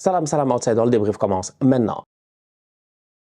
Salam, salam outsider, le débrief commence maintenant.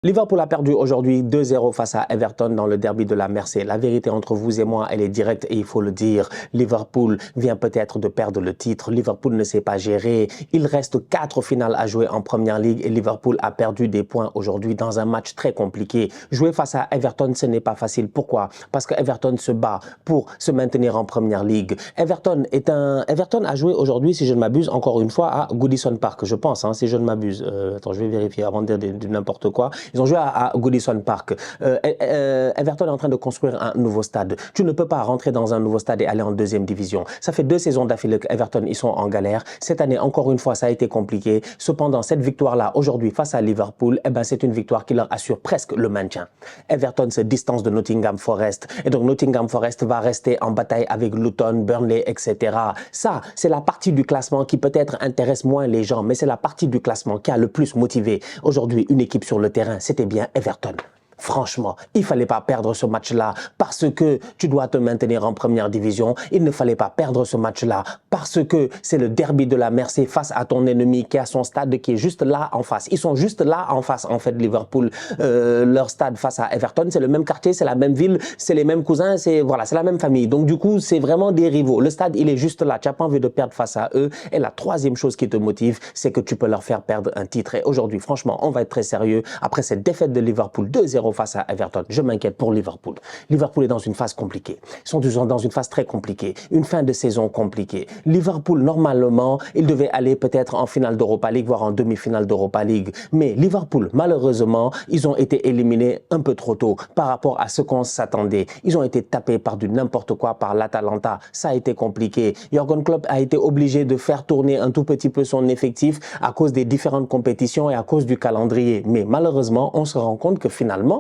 Liverpool a perdu aujourd'hui 2-0 face à Everton dans le derby de la Mersey. La vérité entre vous et moi, elle est directe et il faut le dire. Liverpool vient peut-être de perdre le titre. Liverpool ne sait pas gérer. Il reste 4 finales à jouer en Première Ligue et Liverpool a perdu des points aujourd'hui dans un match très compliqué. Jouer face à Everton, ce n'est pas facile. Pourquoi? Parce que Everton se bat pour se maintenir en Première Ligue. Everton a joué aujourd'hui, si je ne m'abuse, encore une fois à Goodison Park, je pense, hein, si je ne m'abuse. Attends, je vais vérifier avant de dire n'importe quoi. Ils ont joué à Goodison Park. Everton est en train de construire un nouveau stade. Tu ne peux pas rentrer dans un nouveau stade et aller en deuxième division. Ça fait 2 saisons d'affilée qu'Everton, ils sont en galère. Cette année, encore une fois, ça a été compliqué. Cependant, cette victoire-là, aujourd'hui, face à Liverpool, c'est une victoire qui leur assure presque le maintien. Everton se distance de Nottingham Forest. Et donc, Nottingham Forest va rester en bataille avec Luton, Burnley, etc. Ça, c'est la partie du classement qui peut-être intéresse moins les gens, mais c'est la partie du classement qui a le plus motivé aujourd'hui une équipe sur le terrain. C'était bien Everton. Franchement, il ne fallait pas perdre ce match-là parce que tu dois te maintenir en première division. Il ne fallait pas perdre ce match-là parce que c'est le derby de la Mersey face à ton ennemi qui a son stade qui est juste là en face. Ils sont juste là en face, en fait, Liverpool. Leur stade face à Everton, c'est le même quartier, c'est la même ville, c'est les mêmes cousins, c'est la même famille. Donc du coup, c'est vraiment des rivaux. Le stade, il est juste là. Tu n'as pas envie de perdre face à eux. Et la troisième chose qui te motive, c'est que tu peux leur faire perdre un titre. Et aujourd'hui, franchement, on va être très sérieux. Après cette défaite de Liverpool 2-0 face à Everton, je m'inquiète pour Liverpool. Liverpool est dans une phase compliquée. Ils sont dans une phase très compliquée. Une fin de saison compliquée. Liverpool, normalement, il devait aller peut-être en finale d'Europa League, voire en demi-finale d'Europa League. Mais Liverpool, malheureusement, ils ont été éliminés un peu trop tôt par rapport à ce qu'on s'attendait. Ils ont été tapés par du n'importe quoi, par l'Atalanta. Ça a été compliqué. Jürgen Klopp a été obligé de faire tourner un tout petit peu son effectif à cause des différentes compétitions et à cause du calendrier. Mais malheureusement, on se rend compte que finalement,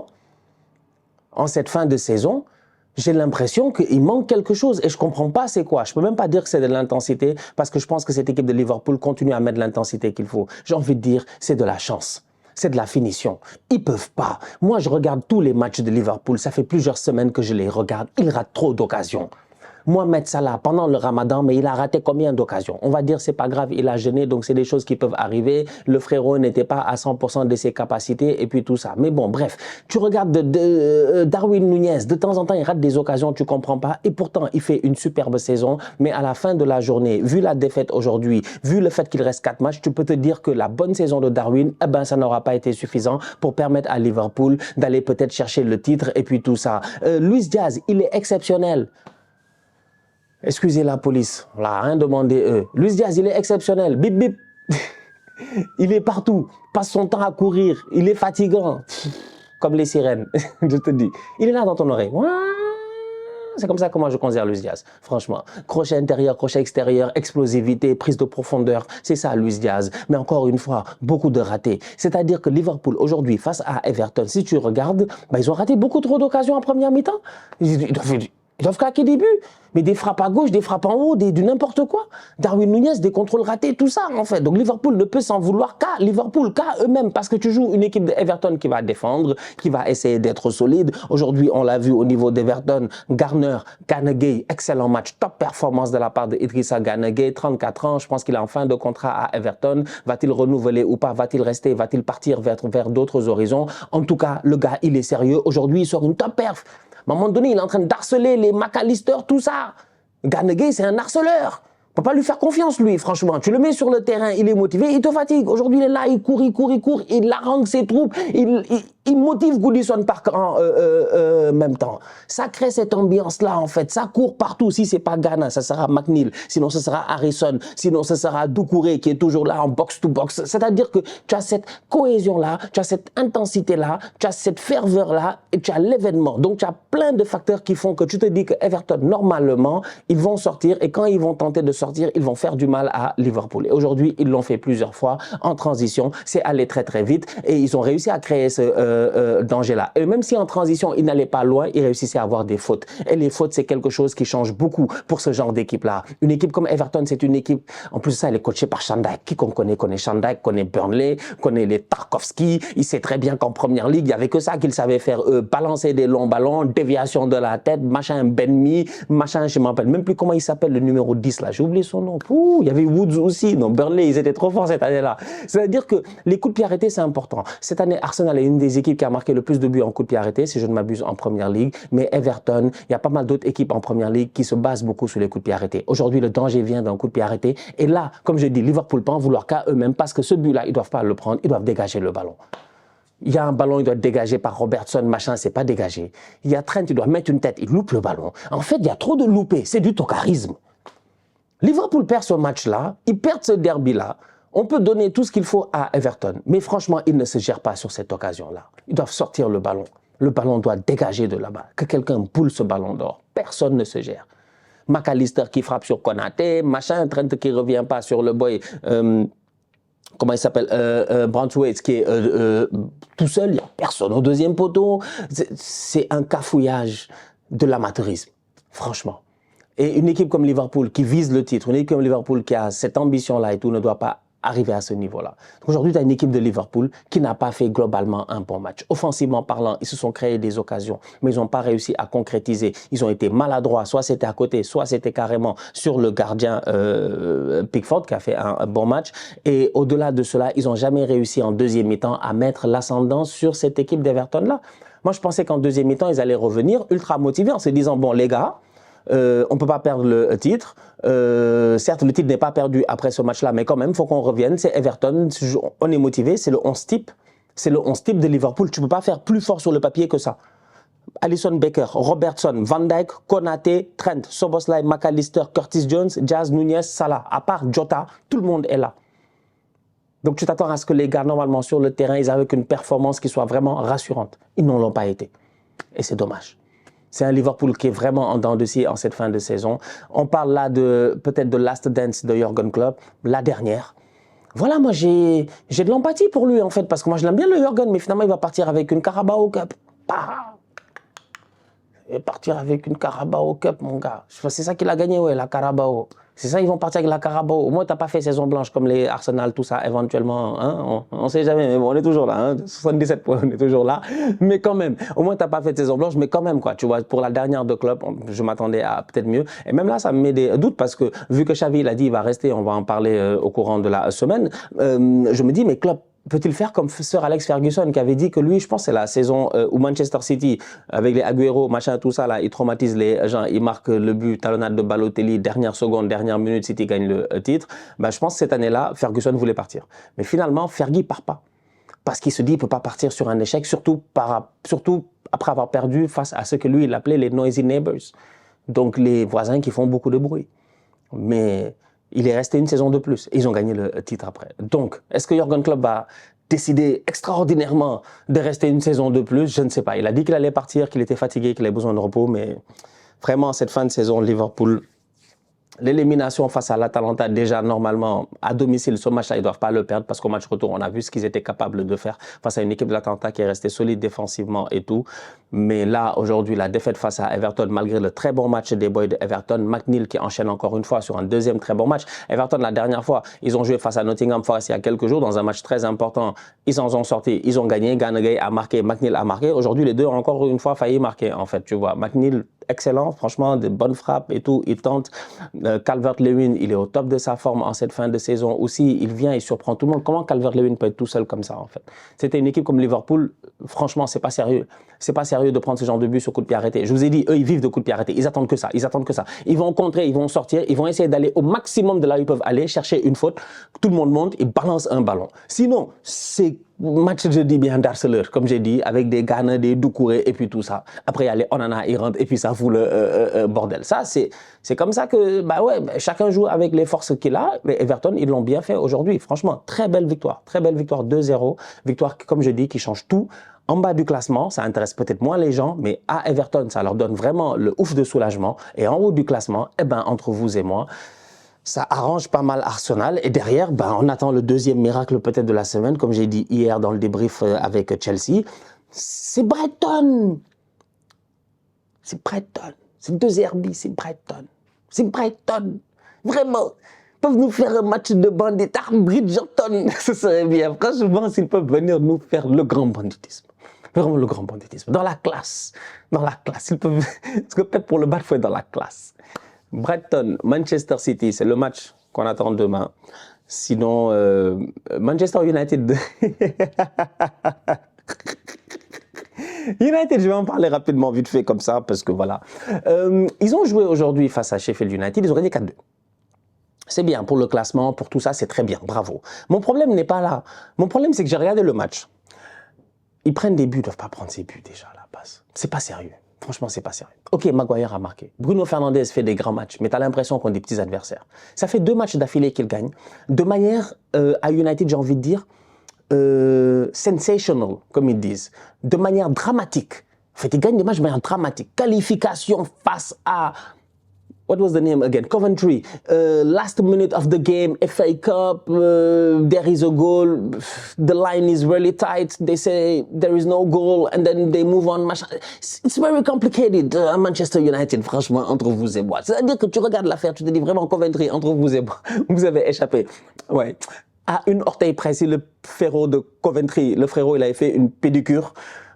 en cette fin de saison, j'ai l'impression qu'il manque quelque chose et je ne comprends pas c'est quoi. Je ne peux même pas dire que c'est de l'intensité parce que je pense que cette équipe de Liverpool continue à mettre l'intensité qu'il faut. J'ai envie de dire, c'est de la chance. C'est de la finition. Ils ne peuvent pas. Moi, je regarde tous les matchs de Liverpool. Ça fait plusieurs semaines que je les regarde. Ils ratent trop d'occasions. Mohamed Salah, pendant le Ramadan, mais il a raté combien d'occasions? On va dire c'est pas grave, il a jeûné, donc c'est des choses qui peuvent arriver. Le frérot n'était pas à 100% de ses capacités et puis tout ça. Mais bon, bref, tu regardes Darwin Núñez, de temps en temps, il rate des occasions, tu comprends pas. Et pourtant, il fait une superbe saison. Mais à la fin de la journée, vu la défaite aujourd'hui, vu le fait qu'il reste 4 matchs, tu peux te dire que la bonne saison de Darwin, ça n'aura pas été suffisant pour permettre à Liverpool d'aller peut-être chercher le titre et puis tout ça. Luis Diaz, il est exceptionnel. Excusez la police, on n'a rien demandé eux. Luis Diaz, il est exceptionnel. Bip bip. Il est partout. Passe son temps à courir. Il est fatigant. Comme les sirènes, je te dis. Il est là dans ton oreille. C'est comme ça que moi je considère Luis Diaz. Franchement, crochet intérieur, crochet extérieur, explosivité, prise de profondeur. C'est ça Luis Diaz. Mais encore une fois, beaucoup de ratés. C'est-à-dire que Liverpool aujourd'hui face à Everton, si tu regardes, ils ont raté beaucoup trop d'occasions en première mi-temps. Ils doivent claquer des buts, mais des frappes à gauche, des frappes en haut, du n'importe quoi. Darwin Núñez, des contrôles ratés, tout ça en fait. Donc Liverpool ne peut s'en vouloir qu'à Liverpool, qu'à eux-mêmes, parce que tu joues une équipe d'Everton qui va défendre, qui va essayer d'être solide. Aujourd'hui, on l'a vu au niveau d'Everton, Garner, Gana Gueye, excellent match, top performance de la part d'Idrissa Gana Gueye, 34 ans, je pense qu'il est en fin de contrat à Everton. Va-t-il renouveler ou pas? Va-t-il rester? Va-t-il partir vers d'autres horizons? En tout cas, le gars, il est sérieux. Aujourd'hui, il sort une top perf. À un moment donné, il est en train d'harceler les McAllister, tout ça. Gana Gueye, c'est un harceleur. On ne peut pas lui faire confiance, lui, franchement. Tu le mets sur le terrain, il est motivé, il te fatigue. Aujourd'hui, il est là, il court, il harangue ses troupes, il motive Goodison Park en même temps. Ça crée cette ambiance-là, en fait. Ça court partout. Si ce n'est pas Ghana, ça sera McNeil. Sinon, ce sera Harrison. Sinon, ce sera Doucouré qui est toujours là en box-to-box. C'est-à-dire que tu as cette cohésion-là, tu as cette intensité-là, tu as cette ferveur-là et tu as l'événement. Donc, tu as plein de facteurs qui font que tu te dis que Everton, normalement, ils vont sortir et quand ils vont tenter de sortir, ils vont faire du mal à Liverpool. Et aujourd'hui, ils l'ont fait plusieurs fois en transition. C'est allé très, très vite et ils ont réussi à créer ce danger-là. Et même si en transition, il n'allait pas loin, il réussissait à avoir des fautes. Et les fautes, c'est quelque chose qui change beaucoup pour ce genre d'équipe-là. Une équipe comme Everton, c'est une équipe, en plus de ça, elle est coachée par Sean Dyche. Qui qu'on connaît Sean Dyche, connaît Burnley, connaît les Tarkowski. Il sait très bien qu'en première ligue, il n'y avait que ça qu'il savait faire. Balancer des longs ballons, déviation de la tête, machin Benmi, machin, je ne me rappelle même plus comment il s'appelle, le numéro 10 là. J'ai oublié son nom. Ouh, il y avait Woods aussi. Non, Burnley, ils étaient trop forts cette année-là. C'est-à-dire que les coups de pied arrêtés, c'est important. Cette année, Arsenal est une des équipes qui a marqué le plus de buts en coups de pied arrêtés, si je ne m'abuse, en première ligue. Mais Everton, il y a pas mal d'autres équipes en première ligue qui se basent beaucoup sur les coups de pied arrêtés. Aujourd'hui, le danger vient d'un coup de pied arrêté. Et là, comme je dis, Liverpool peut en vouloir qu'à eux-mêmes parce que ce but-là, ils ne doivent pas le prendre, ils doivent dégager le ballon. Il y a un ballon, il doit être dégagé par Robertson, machin, c'est pas dégagé. Il y a Trent, il doit mettre une tête, il loupe le ballon. En fait, il y a trop de loupés, c'est du tocarisme. Liverpool perd ce match-là, ils perdent ce derby-là. On peut donner tout ce qu'il faut à Everton, mais franchement, ils ne se gèrent pas sur cette occasion-là. Ils doivent sortir le ballon. Le ballon doit dégager de là-bas. Que quelqu'un boule ce ballon d'or. Personne ne se gère. McAllister qui frappe sur Konaté, machin, Trent qui ne revient pas sur le boy. Comment il s'appelle, Branthwaite qui est tout seul, il n'y a personne au deuxième poteau. C'est un cafouillage de l'amateurisme, franchement. Et une équipe comme Liverpool qui vise le titre, une équipe comme Liverpool qui a cette ambition-là et tout, ne doit pas arriver à ce niveau-là. Aujourd'hui, tu as une équipe de Liverpool qui n'a pas fait globalement un bon match. Offensivement parlant, ils se sont créés des occasions, mais ils n'ont pas réussi à concrétiser. Ils ont été maladroits, soit c'était à côté, soit c'était carrément sur le gardien Pickford qui a fait un bon match. Et au-delà de cela, ils n'ont jamais réussi en deuxième mi-temps à mettre l'ascendant sur cette équipe d'Everton-là. Moi, je pensais qu'en deuxième mi-temps, ils allaient revenir ultra motivés en se disant, bon les gars, on ne peut pas perdre le titre. Certes, le titre n'est pas perdu après ce match-là, mais quand même, il faut qu'on revienne. C'est Everton, on est motivé, c'est le 11 type. C'est le 11 type de Liverpool. Tu ne peux pas faire plus fort sur le papier que ça. Alisson Becker, Robertson, Van Dijk, Konaté, Trent, Szoboszlai, McAllister, Curtis Jones, Diaz, Nunez, Salah. À part Jota, tout le monde est là. Donc tu t'attends à ce que les gars, normalement, sur le terrain, ils aient une performance qui soit vraiment rassurante. Ils n'en l'ont pas été. Et c'est dommage. C'est un Liverpool qui est vraiment en dents de scie en cette fin de saison. On parle là peut-être de Last Dance de Jürgen Klopp, la dernière. Voilà, moi j'ai de l'empathie pour lui en fait, parce que moi je l'aime bien le Jürgen, mais finalement il va partir avec une Carabao Cup. Il va partir avec une Carabao Cup, mon gars. C'est ça qu'il a gagné, ouais, la Carabao. C'est ça, ils vont partir avec la Carabao. Au moins, tu n'as pas fait saison blanche comme les Arsenal, tout ça, éventuellement. Hein, on ne sait jamais, mais bon, on est toujours là. Hein, 77 points, on est toujours là. Mais quand même, au moins, tu n'as pas fait saison blanche, mais quand même, quoi. Tu vois, pour la dernière de club, je m'attendais à peut-être mieux. Et même là, ça me met des doutes parce que, vu que Xavi, il a dit, il va rester, on va en parler au courant de la semaine, je me dis, mais Klopp, peut-il faire comme Sir Alex Ferguson qui avait dit que lui, je pense c'est la saison où Manchester City, avec les Agüero, machin, tout ça, là, il traumatise les gens, il marque le but, talonnade de Balotelli, dernière seconde, dernière minute, City gagne le titre. Ben, je pense que cette année-là, Ferguson voulait partir. Mais finalement, Fergie part pas. Parce qu'il se dit qu'il ne peut pas partir sur un échec, surtout après avoir perdu face à ce que lui, il appelait les noisy neighbors. Donc les voisins qui font beaucoup de bruit. Mais il est resté une saison de plus. Ils ont gagné le titre après. Donc, est-ce que Jürgen Klopp va décider extraordinairement de rester une saison de plus? Je ne sais pas. Il a dit qu'il allait partir, qu'il était fatigué, qu'il avait besoin de repos. Mais vraiment, cette fin de saison, Liverpool, l'élimination face à l'Atalanta, déjà normalement à domicile, ce match-là, ils ne doivent pas le perdre parce qu'au match retour, on a vu ce qu'ils étaient capables de faire face à une équipe de l'Atalanta qui est restée solide défensivement et tout. Mais là, aujourd'hui, la défaite face à Everton, malgré le très bon match des boys de Everton, McNeil qui enchaîne encore une fois sur un deuxième très bon match. Everton, la dernière fois, ils ont joué face à Nottingham Forest il y a quelques jours dans un match très important. Ils en ont sorti, ils ont gagné. Gallagher a marqué, McNeil a marqué. Aujourd'hui, les deux ont encore une fois failli marquer, en fait, tu vois. McNeil, excellent, franchement, de bonnes frappes et tout. Il tente. Calvert-Lewin, il est au top de sa forme en cette fin de saison aussi. Il vient, il surprend tout le monde. Comment Calvert-Lewin peut être tout seul comme ça, en fait? C'était une équipe comme Liverpool. Franchement, c'est pas sérieux. C'est pas sérieux de prendre ce genre de but sur coup de pied arrêté. Je vous ai dit, eux, ils vivent de coups de pied arrêtés. Ils attendent que ça. Ils attendent que ça. Ils vont contrer, ils vont sortir, ils vont essayer d'aller au maximum de là où ils peuvent aller, chercher une faute. Tout le monde monte et balance un ballon. Sinon, c'est match, je dis bien, d'harceleur, comme j'ai dit, avec des Ghana, des Doucouré et puis tout ça. Après, il y a les Onana, ils rentrent et puis ça fout le bordel. Ça, c'est comme ça que, bah ouais, chacun joue avec les forces qu'il a. Mais Everton, ils l'ont bien fait aujourd'hui. Franchement, très belle victoire 2-0. Victoire, comme je dis, qui change tout. En bas du classement, ça intéresse peut-être moins les gens, mais à Everton, ça leur donne vraiment le ouf de soulagement. Et en haut du classement, eh ben, entre vous et moi, ça arrange pas mal Arsenal. Et derrière, ben, on attend le deuxième miracle peut-être de la semaine, comme j'ai dit hier dans le débrief avec Chelsea. C'est Brighton. C'est Brighton. C'est 2 RB, c'est Brighton. C'est Brighton. Vraiment. Ils peuvent nous faire un match de bandit à Bridgerton. Ce serait bien. Franchement, s'ils peuvent venir nous faire le grand banditisme. Vraiment le grand banditisme. Dans la classe. Dans la classe. Ils peuvent... Parce que peut-être pour le battre, il faut être dans la classe. Brighton, Manchester City, c'est le match qu'on attend demain. Sinon, Manchester United... United, je vais en parler rapidement, vite fait, comme ça, parce que voilà. Ils ont joué aujourd'hui face à Sheffield United, ils ont gagné 4-2. C'est bien, pour le classement, pour tout ça, c'est très bien, bravo. Mon problème n'est pas là. Mon problème, c'est que j'ai regardé le match. Ils prennent des buts, ils ne doivent pas prendre ces buts déjà à la base. C'est pas sérieux. Franchement, c'est pas sérieux. Ok, Maguire a marqué. Bruno Fernandes fait des grands matchs, mais tu as l'impression qu'on a des petits adversaires. Ça fait 2 matchs d'affilée qu'ils gagnent. De manière, à United, j'ai envie de dire, sensational, comme ils disent, de manière dramatique. En fait, ils gagnent des matchs de manière dramatique. Qualification face à, what was the name again? Coventry. Last minute of the game, FA Cup, there is a goal, the line is really tight, they say there is no goal, and then they move on. It's very complicated, Manchester United, franchement, entre vous et moi. C'est-à-dire que tu regardes l'affaire, tu te dis vraiment Coventry, entre vous et moi, vous avez échappé. Ouais. À une orteil précis, le frérot de Coventry, le frérot, il avait fait une pédicure.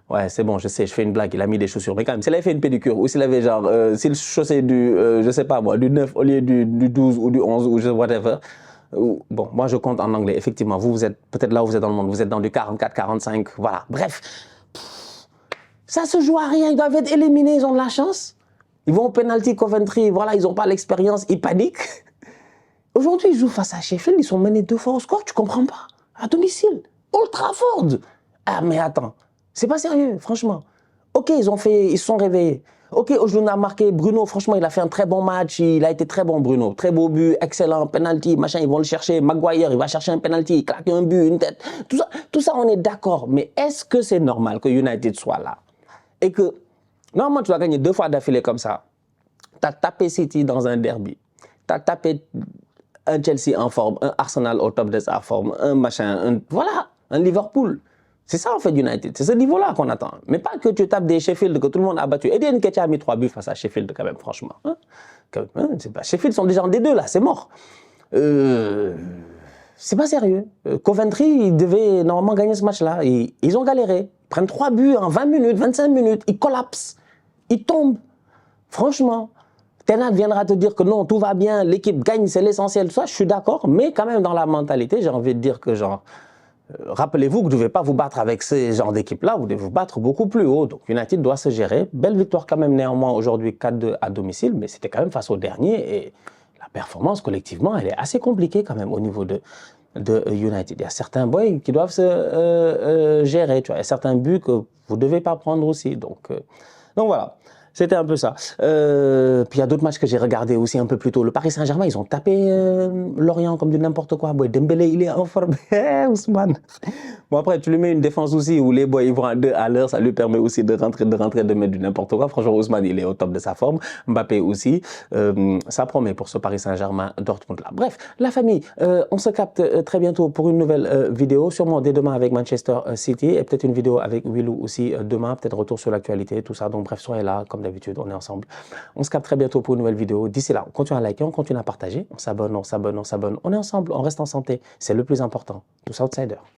Ouais, c'est bon, je sais, je fais une blague, il a mis des chaussures. Mais quand même, s'il avait fait une pédicure, ou s'il avait genre, s'il chaussait du, je sais pas moi, du 9 au lieu du 12 ou du 11 ou whatever. Bon, moi je compte en anglais, effectivement. Vous êtes peut-être là où vous êtes dans le monde, vous êtes dans du 44, 45, voilà. Bref, ça se joue à rien, ils doivent être éliminés, ils ont de la chance. Ils vont au penalty Coventry, voilà, ils n'ont pas l'expérience, ils paniquent. Aujourd'hui, ils jouent face à Sheffield, ils sont menés 2 fois au score, tu comprends pas. À domicile, Old Trafford. Ah, mais attends, c'est pas sérieux, franchement. Ok, ils se sont réveillés. Ok, Ojlund a marqué, Bruno, franchement, il a fait un très bon match, il a été très bon, Bruno. Très beau but, excellent, penalty, machin, ils vont le chercher. Maguire, il va chercher un penalty, il claque un but, une tête. Tout ça, on est d'accord. Mais est-ce que c'est normal que United soit là? Et que, normalement, tu vas gagner 2 fois d'affilée comme ça. Tu as tapé City dans un derby. Tu as tapé un Chelsea en forme, un Arsenal au top de sa forme, un machin, voilà, un Liverpool. C'est ça en fait United, c'est ce niveau-là qu'on attend. Mais pas que tu tapes des Sheffield que tout le monde a battu. Eden Nketiah a mis 3 buts face à Sheffield quand même, franchement. Hein? Pas... Sheffield sont déjà en D2 là, c'est mort. C'est pas sérieux. Coventry, ils devaient normalement gagner ce match-là. Ils ont galéré. Ils prennent 3 buts en 20 minutes, 25 minutes. Ils collapsent. Ils tombent. Franchement. Ten Hag viendra te dire que non, tout va bien, l'équipe gagne, c'est l'essentiel, tout ça, je suis d'accord, mais quand même dans la mentalité, j'ai envie de dire que genre, rappelez-vous que vous ne devez pas vous battre avec ces genres d'équipes-là, vous devez vous battre beaucoup plus haut. Donc United doit se gérer. Belle victoire quand même néanmoins aujourd'hui, 4-2 à domicile, mais c'était quand même face au dernier et la performance collectivement, elle est assez compliquée quand même au niveau de United. Il y a certains boys qui doivent se gérer, tu vois, il y a certains buts que vous ne devez pas prendre aussi. Donc voilà. C'était un peu ça. Puis il y a d'autres matchs que j'ai regardés aussi un peu plus tôt. Le Paris Saint-Germain, ils ont tapé Lorient comme du n'importe quoi. Boy, Dembélé, il est en forme. Ousmane. Bon, après, tu lui mets une défense aussi où les boys ils vont à 2 à l'heure. Ça lui permet aussi de rentrer, de mettre du n'importe quoi. Franchement, Ousmane, il est au top de sa forme. Mbappé aussi. Ça promet pour ce Paris Saint-Germain Dortmund-là. Bref, la famille, on se capte très bientôt pour une nouvelle vidéo. Sûrement dès demain avec Manchester City. Et peut-être une vidéo avec Willou aussi demain. Peut-être retour sur l'actualité, tout ça. Donc bref, soyez là. Comme d'habitude, on est ensemble. On se capte très bientôt pour une nouvelle vidéo. D'ici là, on continue à liker, on continue à partager. On s'abonne, on s'abonne, on s'abonne. On est ensemble, on reste en santé. C'est le plus important. Tous outsiders.